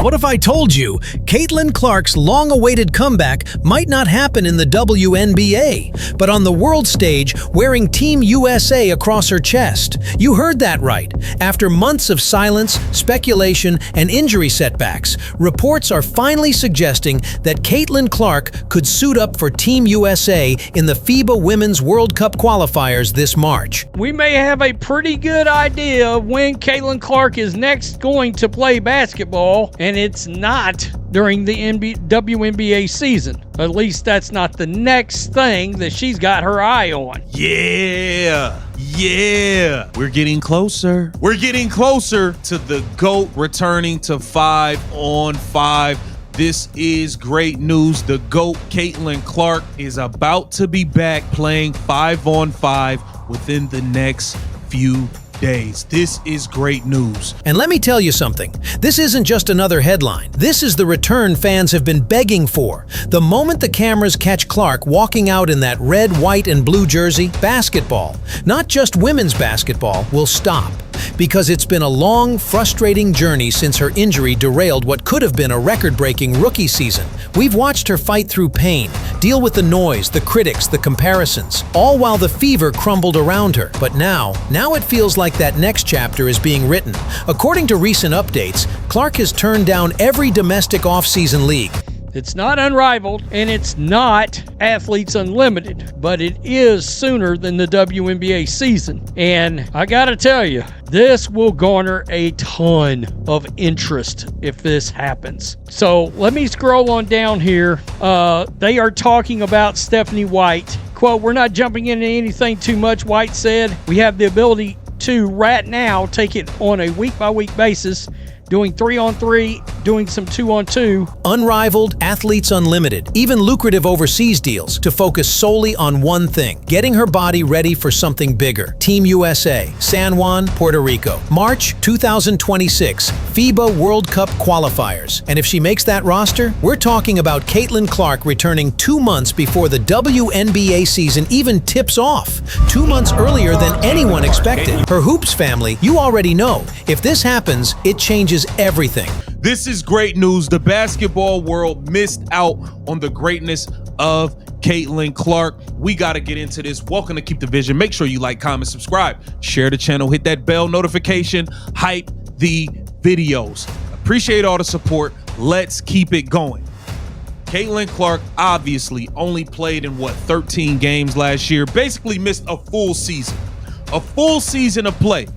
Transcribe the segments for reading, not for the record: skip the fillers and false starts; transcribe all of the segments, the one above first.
What if I told you Caitlin Clark's long-awaited comeback might not happen in the WNBA, but on the world stage wearing Team USA across her chest? You heard that right. After months of silence, speculation, and injury setbacks, reports are finally suggesting that Caitlin Clark could suit up for Team USA in the FIBA Women's World Cup qualifiers this March. We may have a pretty good idea of when Caitlin Clark is next going to play basketball, and it's not during the WNBA season. At least that's not the next thing that she's got her eye on. Yeah. We're getting closer. We're getting closer to the GOAT returning to 5-on-5. This is great news. The GOAT, Caitlin Clark, is about to be back playing 5-on-5 within the next few days. This is great news. And let me tell you something. This isn't just another headline. This is the return fans have been begging for. The moment the cameras catch Clark walking out in that red, white, and blue jersey, basketball, not just women's basketball, will stop. Because it's been a long, frustrating journey since her injury derailed what could have been a record-breaking rookie season. We've watched her fight through pain, deal with the noise, the critics, the comparisons, all while the fever crumbled around her. But now it feels like that next chapter is being written. According to recent updates, Clark has turned down every domestic off-season league. It's not unrivaled, and it's not Athletes Unlimited, but it is sooner than the WNBA season. And I gotta tell you, this will garner a ton of interest if this happens. So let me scroll on down here. They are talking about Stephanie White. Quote, "We're not jumping into anything too much," White said. "We have the ability to right now take it on a week-by-week basis, doing 3-on-3, doing some 2-on-2. Unrivaled, Athletes Unlimited, even lucrative overseas deals to focus solely on one thing, getting her body ready for something bigger. Team USA, San Juan, Puerto Rico. March 2026, FIBA World Cup Qualifiers. And if she makes that roster, we're talking about Caitlin Clark returning 2 months before the WNBA season even tips off. 2 months earlier than anyone expected. Her Hoops family, you already know, if this happens, it changes everything. This is great news. The basketball world missed out on the greatness of Caitlin Clark. We got to get into this. Welcome to Keep the Vision. Make sure you like, comment, subscribe, share the channel, hit that bell notification, hype the videos. Appreciate all the support. Let's keep it going. Caitlin Clark obviously only played in 13 games last year. Basically missed a full season. A full season of play.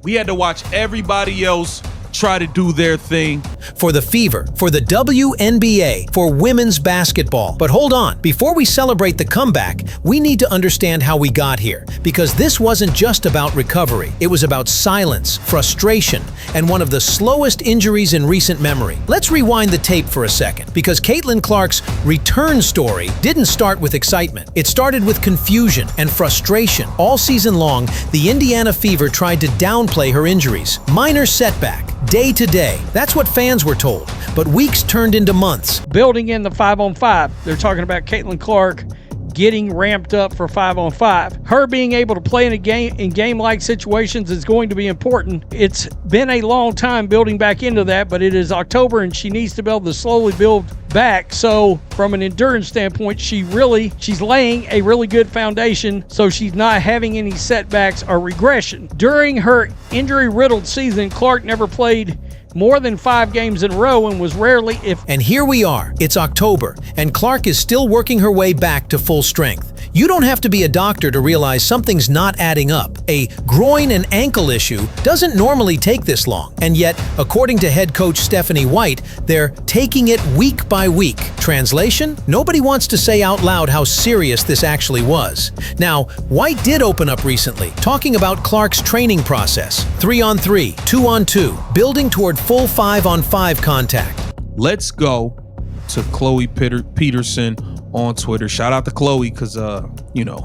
We had to watch everybody else try to do their thing. For the fever, for the WNBA, for women's basketball. But hold on, before we celebrate the comeback, we need to understand how we got here. Because this wasn't just about recovery. It was about silence, frustration, and one of the slowest injuries in recent memory. Let's rewind the tape for a second, because Caitlin Clark's return story didn't start with excitement. It started with confusion and frustration. All season long, the Indiana Fever tried to downplay her injuries. Minor setback. Day to day. That's what fans were told. But weeks turned into months. Building in the 5-on-5. They're talking about Caitlin Clark getting ramped up for 5-on-5. Her being able to play in game-like situations is going to be important. It's been a long time building back into that, but it is October and she needs to be able to slowly build back. So from an endurance standpoint, she's laying a really good foundation, so she's not having any setbacks or regression. During her injury-riddled season, Clark never played more than 5 games in a row and was rarely And here we are. It's October, and Clark is still working her way back to full strength. You don't have to be a doctor to realize something's not adding up. A groin and ankle issue doesn't normally take this long. And yet, according to head coach Stephanie White, they're taking it week by week. Translation? Nobody wants to say out loud how serious this actually was. Now, White did open up recently, talking about Clark's training process. 3-on-3, 2-on-2, building toward full 5-on-5 contact. Let's go to Chloe Peterson on Twitter. Shout out to Chloe, because you know,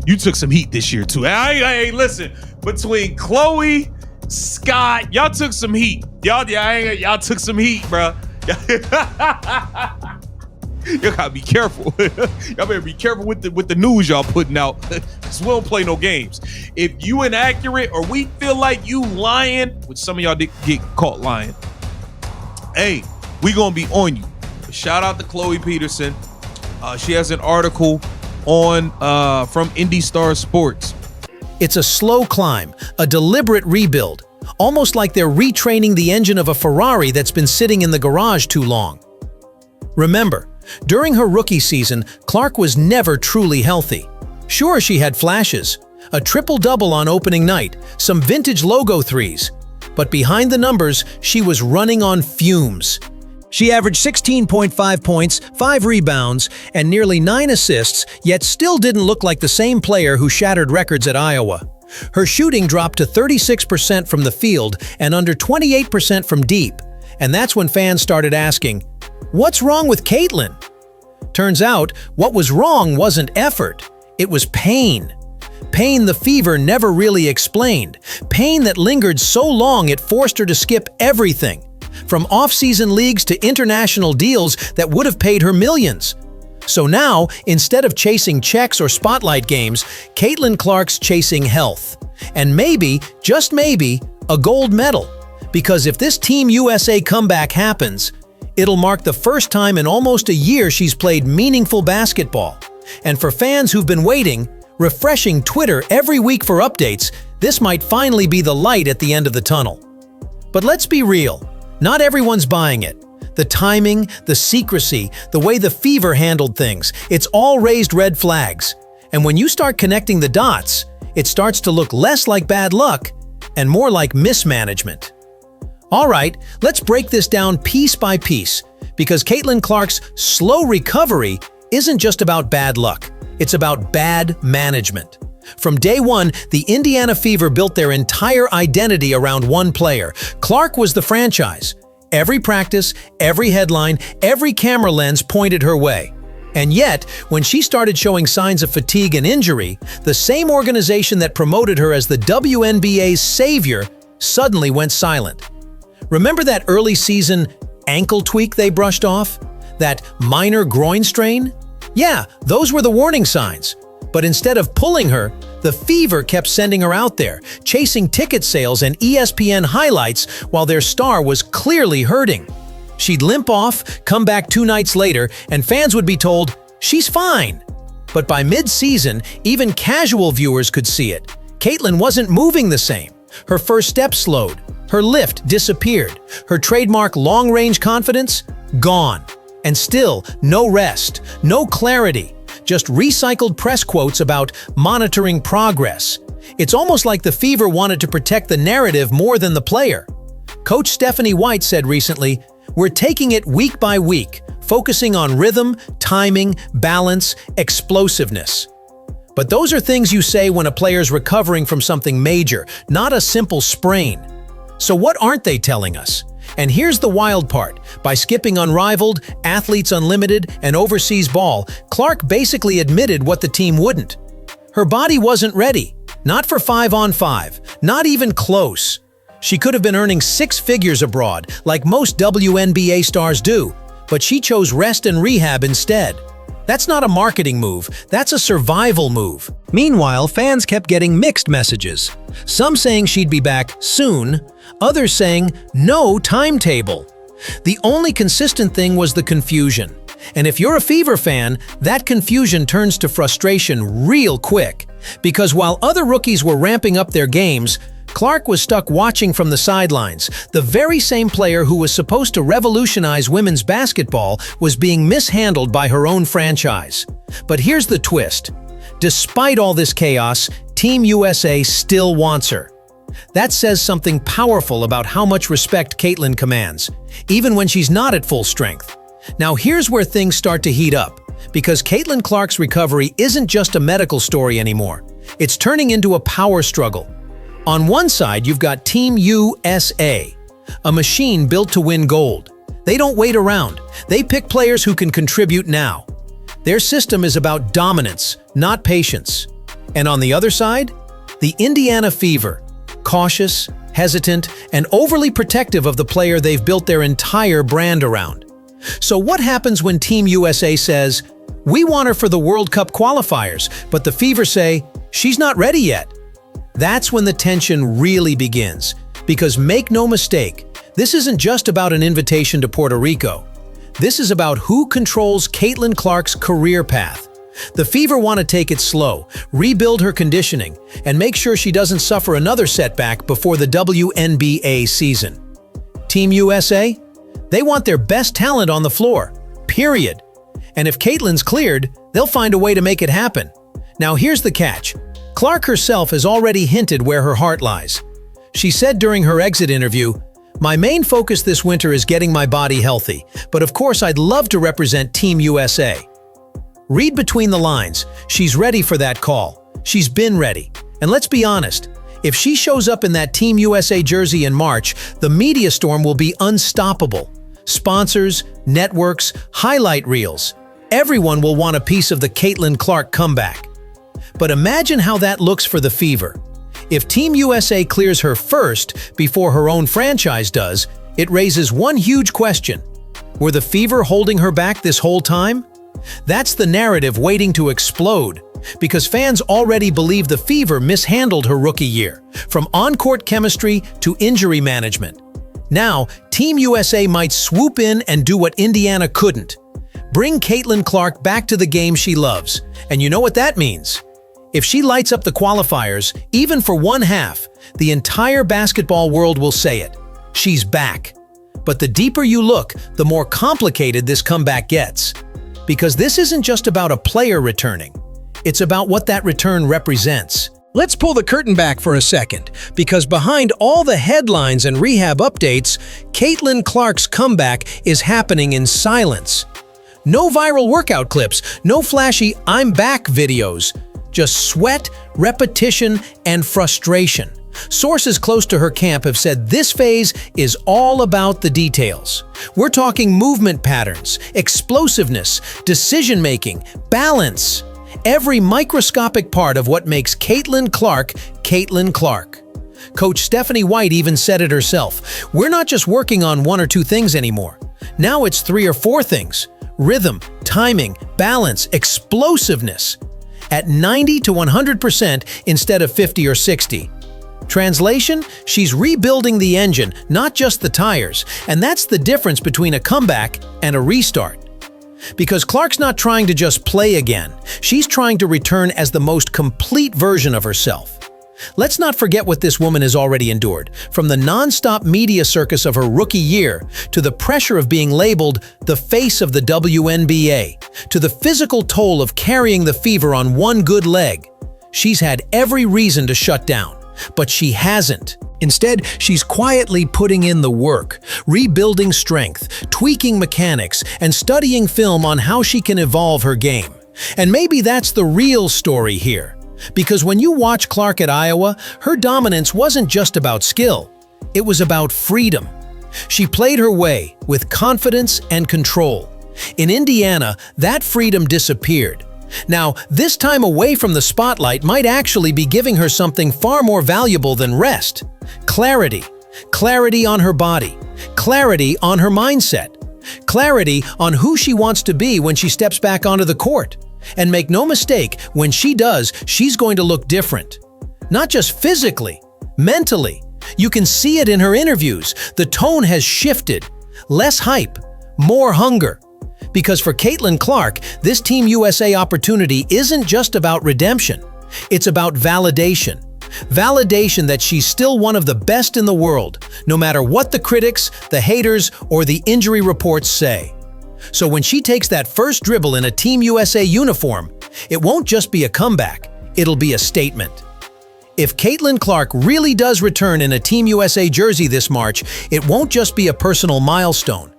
you took some heat this year too. Hey, listen, between Chloe, Scott, y'all took some heat. Y'all took some heat, bro. Y'all gotta be careful. Y'all better be careful with the news y'all putting out, because we don't play no games. If you inaccurate or we feel like you lying, which some of y'all did get caught lying, hey, we gonna be on you. But shout out to Chloe Peterson. She has an article on from Indy Star Sports. It's a slow climb, a deliberate rebuild, almost like they're retraining the engine of a Ferrari that's been sitting in the garage too long. Remember, during her rookie season, Clark was never truly healthy. Sure, she had flashes, a triple-double on opening night, some vintage logo threes, but behind the numbers, she was running on fumes. She averaged 16.5 points, 5 rebounds, and nearly 9 assists, yet still didn't look like the same player who shattered records at Iowa. Her shooting dropped to 36% from the field and under 28% from deep, and that's when fans started asking, "What's wrong with Caitlin?" Turns out, what was wrong wasn't effort, it was pain. Pain the Fever never really explained, pain that lingered so long it forced her to skip everything, from off-season leagues to international deals that would have paid her millions. So now, instead of chasing checks or spotlight games, Caitlin Clark's chasing health. And maybe, just maybe, a gold medal. Because if this Team USA comeback happens, it'll mark the first time in almost a year she's played meaningful basketball. And for fans who've been waiting, refreshing Twitter every week for updates, this might finally be the light at the end of the tunnel. But let's be real. Not everyone's buying it. The timing, the secrecy, the way the Fever handled things, it's all raised red flags. And when you start connecting the dots, it starts to look less like bad luck and more like mismanagement. All right, let's break this down piece by piece, because Caitlin Clark's slow recovery isn't just about bad luck, it's about bad management. From day one, the Indiana Fever built their entire identity around one player. Clark was the franchise. Every practice, every headline, every camera lens pointed her way. And yet, when she started showing signs of fatigue and injury, the same organization that promoted her as the WNBA's savior suddenly went silent. Remember that early season ankle tweak they brushed off? That minor groin strain? Yeah, those were the warning signs. But instead of pulling her, the Fever kept sending her out there, chasing ticket sales and ESPN highlights while their star was clearly hurting. She'd limp off, come back 2 nights later, and fans would be told, "She's fine." But by mid-season, even casual viewers could see it. Caitlin wasn't moving the same. Her first step slowed. Her lift disappeared. Her trademark long-range confidence? Gone. And still, no rest, no clarity. Just recycled press quotes about monitoring progress. It's almost like the Fever wanted to protect the narrative more than the player. Coach Stephanie White said recently, "We're taking it week by week, focusing on rhythm, timing, balance, explosiveness." But those are things you say when a player's recovering from something major, not a simple sprain. So what aren't they telling us? And here's the wild part. By skipping Unrivaled, Athletes Unlimited, and Overseas Ball, Clark basically admitted what the team wouldn't. Her body wasn't ready. Not for 5-on-5. Not even close. She could have been earning 6 figures abroad, like most WNBA stars do, but she chose rest and rehab instead. That's not a marketing move, that's a survival move. Meanwhile, fans kept getting mixed messages. Some saying she'd be back soon, others saying no timetable. The only consistent thing was the confusion. And if you're a Fever fan, that confusion turns to frustration real quick. Because while other rookies were ramping up their games, Clark was stuck watching from the sidelines. The very same player who was supposed to revolutionize women's basketball was being mishandled by her own franchise. But here's the twist. Despite all this chaos, Team USA still wants her. That says something powerful about how much respect Caitlin commands, even when she's not at full strength. Now here's where things start to heat up, because Caitlin Clark's recovery isn't just a medical story anymore. It's turning into a power struggle. On one side, you've got Team USA, a machine built to win gold. They don't wait around. They pick players who can contribute now. Their system is about dominance, not patience. And on the other side, the Indiana Fever, cautious, hesitant, and overly protective of the player they've built their entire brand around. So what happens when Team USA says, "We want her for the World Cup qualifiers," but the Fever say, "She's not ready yet"? That's when the tension really begins. Because make no mistake, This isn't just about an invitation to Puerto Rico. This is about who controls Caitlin Clark's career path. The Fever want to take it slow, rebuild her conditioning, and make sure she doesn't suffer another setback before the WNBA season. Team USA? They want their best talent on the floor, period. And if Caitlin's cleared, they'll find a way to make it happen. Now here's the catch. Clark herself has already hinted where her heart lies. She said during her exit interview, "My main focus this winter is getting my body healthy, but of course I'd love to represent Team USA." Read between the lines. She's ready for that call. She's been ready. And let's be honest, if she shows up in that Team USA jersey in March, the media storm will be unstoppable. Sponsors, networks, highlight reels. Everyone will want a piece of the Caitlin Clark comeback. But imagine how that looks for the Fever. If Team USA clears her first before her own franchise does, it raises one huge question. Were the Fever holding her back this whole time? That's the narrative waiting to explode, because fans already believe the Fever mishandled her rookie year, from on-court chemistry to injury management. Now, Team USA might swoop in and do what Indiana couldn't. Bring Caitlin Clark back to the game she loves. And you know what that means? If she lights up the qualifiers, even for one half, the entire basketball world will say it. She's back. But the deeper you look, the more complicated this comeback gets. Because this isn't just about a player returning. It's about what that return represents. Let's pull the curtain back for a second, because behind all the headlines and rehab updates, Caitlin Clark's comeback is happening in silence. No viral workout clips, no flashy "I'm back" videos, just sweat, repetition, and frustration. Sources close to her camp have said this phase is all about the details. We're talking movement patterns, explosiveness, decision-making, balance. Every microscopic part of what makes Caitlin Clark, Caitlin Clark. Coach Stephanie White even said it herself. "We're not just working on one or two things anymore. Now it's 3 or 4 things. Rhythm, timing, balance, explosiveness. At 90 to 100% instead of 50 or 60. Translation? She's rebuilding the engine, not just the tires, and that's the difference between a comeback and a restart. Because Clark's not trying to just play again, she's trying to return as the most complete version of herself. Let's not forget what this woman has already endured, from the non-stop media circus of her rookie year, to the pressure of being labeled the face of the WNBA, to the physical toll of carrying the Fever on one good leg. She's had every reason to shut down. But she hasn't. Instead, she's quietly putting in the work, rebuilding strength, tweaking mechanics, and studying film on how she can evolve her game. And maybe that's the real story here. Because when you watch Clark at Iowa, her dominance wasn't just about skill. It was about freedom. She played her way with confidence and control. In Indiana, that freedom disappeared. Now, this time away from the spotlight might actually be giving her something far more valuable than rest. Clarity. Clarity on her body. Clarity on her mindset. Clarity on who she wants to be when she steps back onto the court. And make no mistake, when she does, she's going to look different. Not just physically, mentally. You can see it in her interviews. The tone has shifted. Less hype, more hunger. Because for Caitlin Clark, this Team USA opportunity isn't just about redemption. It's about validation. Validation that she's still one of the best in the world, no matter what the critics, the haters, or the injury reports say. So when she takes that first dribble in a Team USA uniform, it won't just be a comeback, it'll be a statement. If Caitlin Clark really does return in a Team USA jersey this March, it won't just be a personal milestone.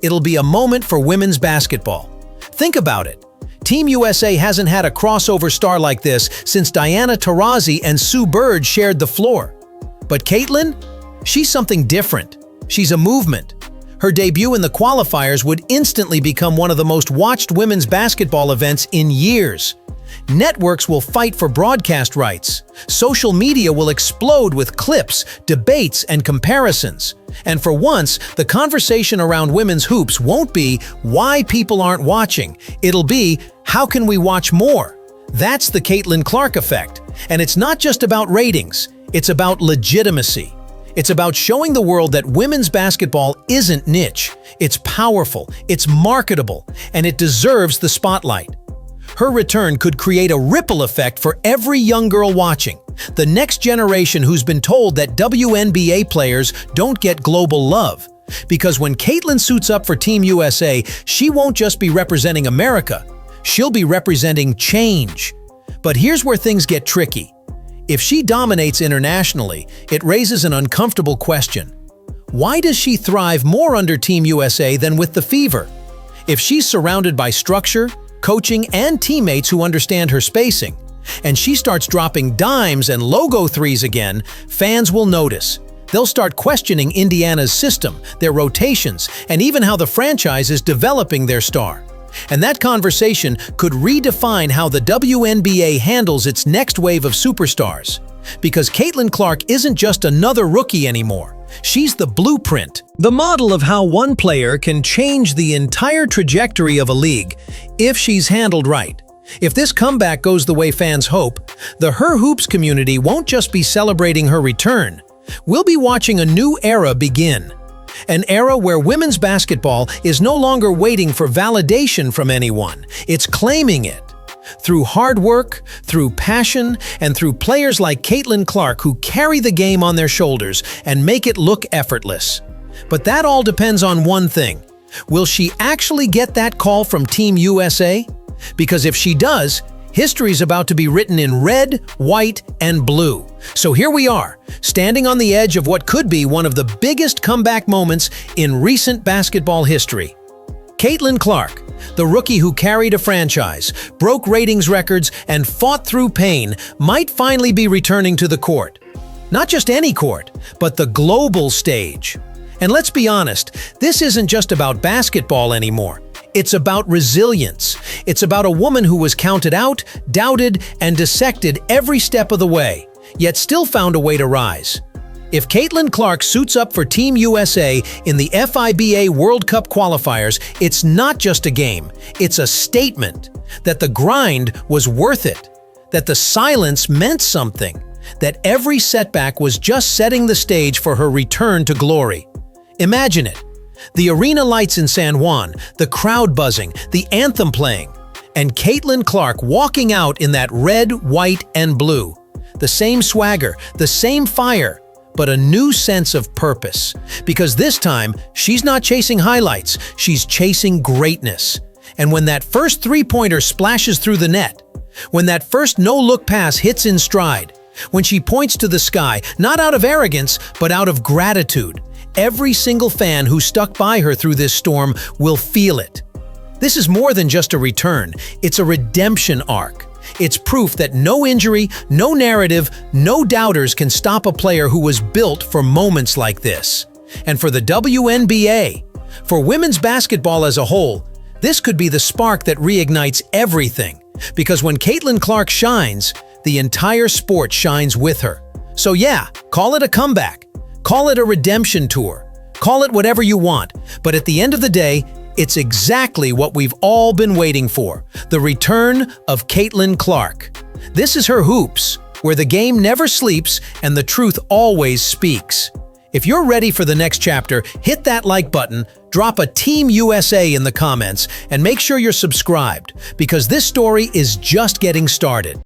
It'll be a moment for women's basketball. Think about it. Team USA hasn't had a crossover star like this since Diana Taurasi and Sue Bird shared the floor. But Caitlin? She's something different. She's a movement. Her debut in the qualifiers would instantly become one of the most watched women's basketball events in years. Networks will fight for broadcast rights. Social media will explode with clips, debates, and comparisons. And for once, the conversation around women's hoops won't be why people aren't watching. It'll be how can we watch more? That's the Caitlin Clark effect. And it's not just about ratings. It's about legitimacy. It's about showing the world that women's basketball isn't niche. It's powerful, it's marketable, and it deserves the spotlight. Her return could create a ripple effect for every young girl watching, the next generation who's been told that WNBA players don't get global love. Because when Caitlin suits up for Team USA, she won't just be representing America, she'll be representing change. But here's where things get tricky. If she dominates internationally, it raises an uncomfortable question. Why does she thrive more under Team USA than with the Fever? If she's surrounded by structure, coaching, and teammates who understand her spacing, and she starts dropping dimes and logo threes again, fans will notice. They'll start questioning Indiana's system, their rotations, and even how the franchise is developing their star. And that conversation could redefine how the WNBA handles its next wave of superstars. Because Caitlin Clark isn't just another rookie anymore. She's the blueprint, the model of how one player can change the entire trajectory of a league if she's handled right. If this comeback goes the way fans hope, the Her Hoops community won't just be celebrating her return. We'll be watching a new era begin. An era where women's basketball is no longer waiting for validation from anyone. It's claiming it. Through hard work, through passion, and through players like Caitlin Clark who carry the game on their shoulders and make it look effortless. But that all depends on one thing. Will she actually get that call from Team USA? Because if she does, history's about to be written in red, white, and blue. So here we are, standing on the edge of what could be one of the biggest comeback moments in recent basketball history. Caitlin Clark, the rookie who carried a franchise, broke ratings records, and fought through pain, might finally be returning to the court. Not just any court, but the global stage. And let's be honest, this isn't just about basketball anymore. It's about resilience. It's about a woman who was counted out, doubted, and dissected every step of the way, yet still found a way to rise. If Caitlin Clark suits up for Team USA in the FIBA World Cup qualifiers, it's not just a game, it's a statement that the grind was worth it, that the silence meant something, that every setback was just setting the stage for her return to glory. Imagine it. The arena lights in San Juan, the crowd buzzing, the anthem playing, and Caitlin Clark walking out in that red, white, and blue. The same swagger, the same fire, but a new sense of purpose. Because this time, she's not chasing highlights, she's chasing greatness. And when that first three-pointer splashes through the net, when that first no-look pass hits in stride, when she points to the sky, not out of arrogance, but out of gratitude, every single fan who stuck by her through this storm will feel it. This is more than just a return, it's a redemption arc. It's proof that no injury, no narrative, no doubters can stop a player who was built for moments like this. And for the WNBA, for women's basketball as a whole, this could be the spark that reignites everything. Because when Caitlin Clark shines, the entire sport shines with her. So yeah, call it a comeback. Call it a redemption tour. Call it whatever you want. But at the end of the day, it's exactly what we've all been waiting for. The return of Caitlin Clark. This is Her Hoops, where the game never sleeps and the truth always speaks. If you're ready for the next chapter, hit that like button, drop a Team USA in the comments, and make sure you're subscribed, because this story is just getting started.